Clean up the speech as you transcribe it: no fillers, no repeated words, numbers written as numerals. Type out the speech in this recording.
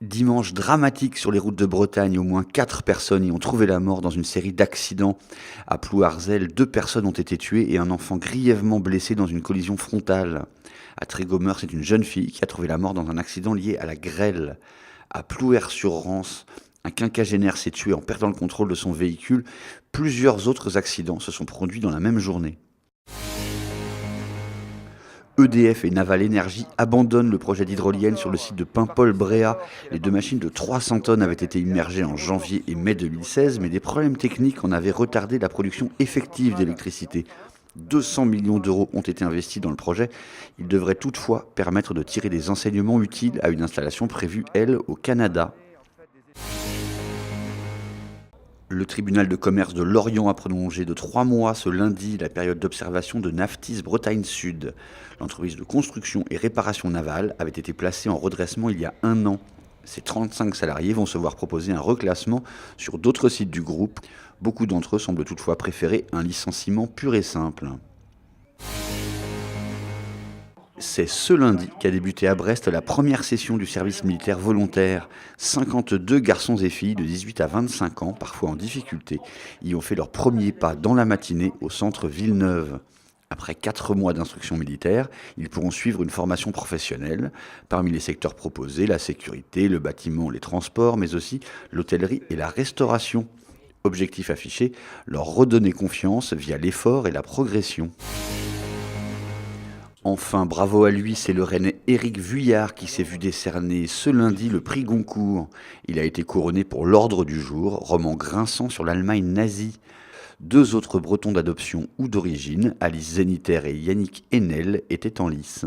Dimanche dramatique sur les routes de Bretagne, au moins 4 personnes y ont trouvé la mort dans une série d'accidents. À Plouarzel, 2 personnes ont été tuées et un enfant grièvement blessé dans une collision frontale. À Trégomeur, c'est une jeune fille qui a trouvé la mort dans un accident lié à la grêle. À Plouer-sur-Rance, un quinquagénaire s'est tué en perdant le contrôle de son véhicule. Plusieurs autres accidents se sont produits dans la même journée. EDF et Naval Énergie abandonnent le projet d'hydrolienne sur le site de Paimpol-Bréhat. Les 2 machines de 300 tonnes avaient été immergées en janvier et mai 2016, mais des problèmes techniques en avaient retardé la production effective d'électricité. 200 millions d'euros ont été investis dans le projet. Il devrait toutefois permettre de tirer des enseignements utiles à une installation prévue, elle, au Canada. Le tribunal de commerce de Lorient a prolongé de 3 mois ce lundi la période d'observation de Naftis Bretagne Sud. L'entreprise de construction et réparation navale avait été placée en redressement il y a 1 an. Ces 35 salariés vont se voir proposer un reclassement sur d'autres sites du groupe. Beaucoup d'entre eux semblent toutefois préférer un licenciement pur et simple. C'est ce lundi qu'a débuté à Brest la première session du service militaire volontaire. 52 garçons et filles de 18 à 25 ans, parfois en difficulté, y ont fait leur premier pas dans la matinée au centre Villeneuve. Après 4 mois d'instruction militaire, ils pourront suivre une formation professionnelle. Parmi les secteurs proposés, la sécurité, le bâtiment, les transports, mais aussi l'hôtellerie et la restauration. Objectif affiché, leur redonner confiance via l'effort et la progression. Enfin, bravo à lui, c'est le Rennais Éric Vuillard qui s'est vu décerner ce lundi le prix Goncourt. Il a été couronné pour l'Ordre du Jour, roman grinçant sur l'Allemagne nazie. 2 autres Bretons d'adoption ou d'origine, Alice Zeniter et Yannick Enel, étaient en lice.